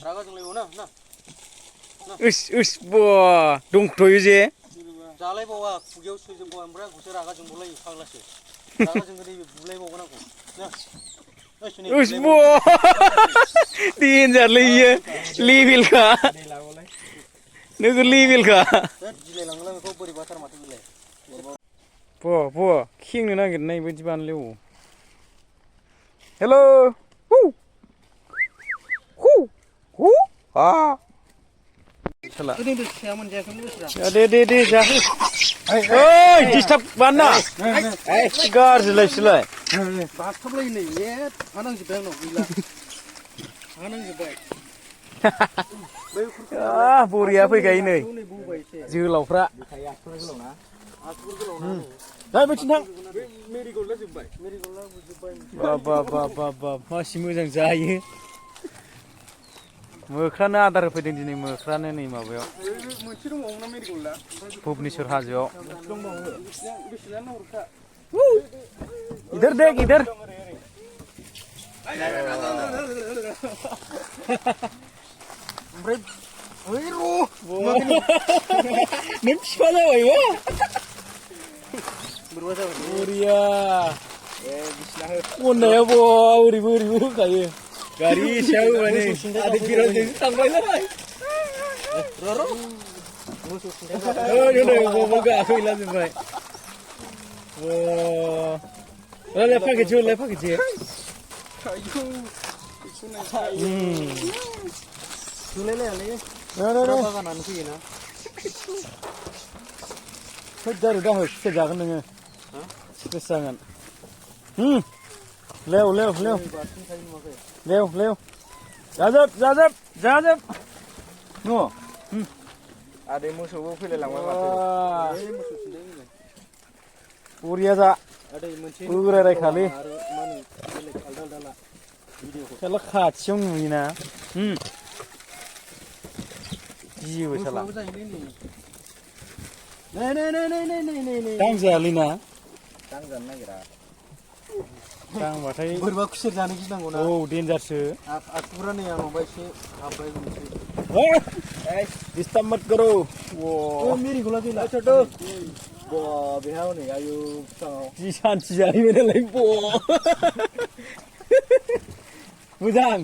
रागा जोंलायबाव ना उस बा दंथ'यो जे जालायबावा खुगायाव सोजोबबावा ओमफ्राय आंखौसो रागा जोंबावलायो फाग्लासो रागा जोंगोन नैबे बुलायबावगोन आंखौ उस बा देनजारलै इयो लेभेलखा नोगोर लेभेलखा गिलायलाङोलां बेखौ बोरैबाथार माथो बिलाय खेंनो नागिरनाय बायदि बानायलै हेल' दे जाहो ओइ डिस्टार्ब बाना गाज्रिलायसैलाय बास्थाबलायो नै हानांजोब्बाय आंनाव गैला हानांजोब्बाय बरिया फैखायो नै जोलावफ्रा दा बैथिं थां मेरिगल्डआ जोब्बाय मासि मोजां जायो मोख्रानो आदार होफैदों दिनै मोख्रानो नै माबायाव मोनसे दंबावो ना मेरिगल्डआ भुबनेश्वर हाजोआव दंबावो बेसेबां हरखा इधर देख इधर ओमफ्राय ओइ र' नों फिफा जाबायबा बरिया खननाया ओरैबो होखायो गारि सायाव होबाय नै बिराजों थांबाय नालाय बबाव गाखोहैला जोब्बाय फाकेटसे बागानानो फैयोना जारु दाहो फिथाइ जागोन नोङो स्ट्रेस जागोन लेव जाजोब न' आदै मोसौबो फैलायलांबाय माथो बरिया जा बोरायखालै साला खाथियाव नुयोना गियोबो साला दांजायालै ना दांजानो नागिरा दांबाथाय बोरैबा खुसेर जानो गिनांगौ ना औ देन्जारसो आखुरा नै आंनावबा एसे हाबबाय मोनसे डिस्टार्ब मत करो मेरिगल्डआ गैला बेहा हनै आयु बिफाङाव जि सान्थि जाहैबाय नालाय मोजां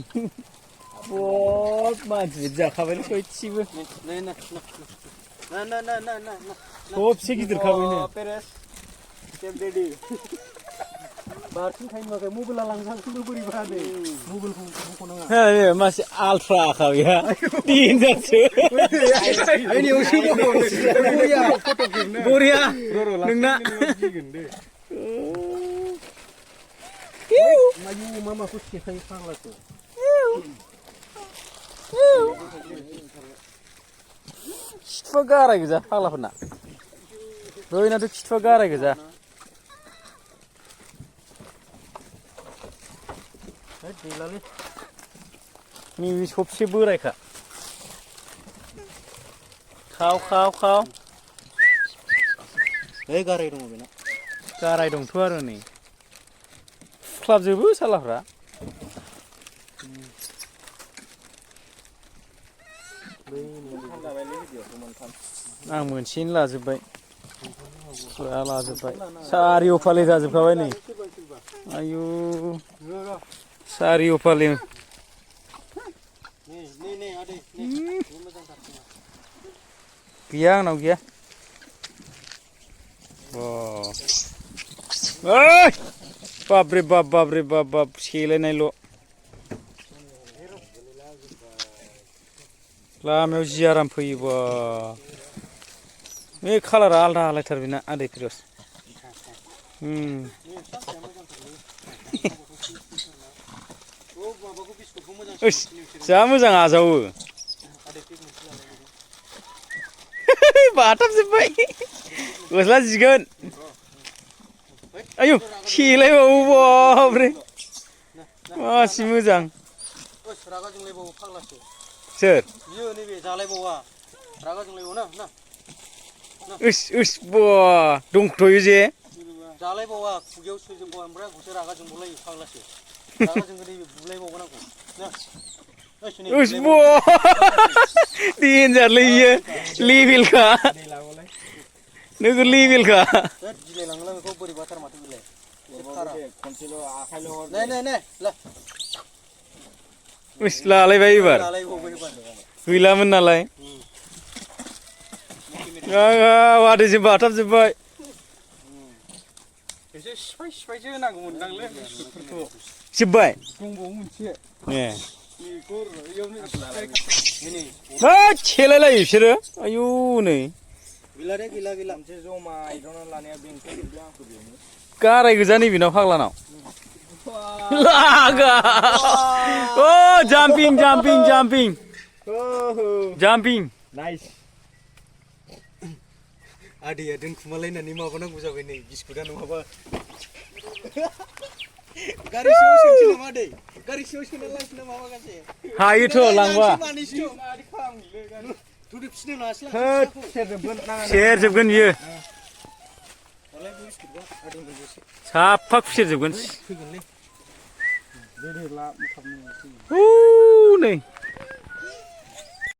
मानसि जाखाबायलै सयथिबो सबसे गिदिरखाबायनो बारसिन थायो नुवाखै मबाइला लांजांखिन्थु बोरैबा नै मबाइलखौ बख'नाङा मासे आल्ट्रा खाबायहा देन्जारसो बरिया नोंना मामाखौ सेखायो फाग्लाखौ खिथुआ गाराय गोजा फाग्लाफोरना बैनाथ' खिथुआ गाराय गोजा नैबे सबसे बोरायखा खाव गाराय दङ बेना गाराय दंथ' आरो नै फुख्लाबजोबो सालाफ्रा आं मोनसेनो लाजोब्बाय फुरा लाजोब्बाय सारिय' फाले जाजोबखाबाय नै आयु सारिय' फाले गैया आंनाव गैया बाब्रे बाब सेलायनायल' लामायाव जि आराम फैयो बा बे कालारा आलदा आलायथार बेना आदै फिरस जा मोजां आजावो बाथाबजोब्बाय गस्ला जिगोन आयु सेलायबावो बाब्रे मासि मोजां रागा जोंलायबावो फाग्लासो सोर बियो नैबे जालायबावा रागा जोंलायबाव ना दंथ'यो जे जालायबावा खुगायाव सोजोबबावा ओमफ्राय आंखौसो रागा जोंबावलायो फाग्लासो रागा जोंगोन नैबे बुलायबावगोन आंखौ उस बो डेन्जारलै इयो लेभेलखा नोगोर लेभेलखा गिलाय लांला बेखौ बोरैबाथार माथो बिलाय खनसेल' आखाइल' हर नै ला उस लालायबाय एबार गैलामोन नालाय वादैजों बाथाबजोब्बाय एसे सिफायसो होनांगौमोनदांलै बिस्कुटफोरखौ जोब्बाय दंबावो मोनसे ए बेखौ इयावनो होद सेलायलायो बिसोरो आयु नै गैला दे गैला मोनसे जमा एदावनानै लानाया बेंथ जोबदों आंखौ बेयावनो गाराय गोजा नैबेनाव फाग्लानाव लागा ओ जाम्पिं जाम्पिं जाम्पिं जाम्पिं नाइस आदैया दोनखुमालायनानै माबानांगौ जाबाय नै बिस्कुटआ नङाबा गारि सिङाव सोनोसै नामा आदै गारि सिङाव सोना लांसै नामा माखासे हायोथ' लांबा थुदो फिसिनो नाङासै होद सेरजोबगोन बियो साफा खुसेरजोबगोन फैगोनलै दे ला नै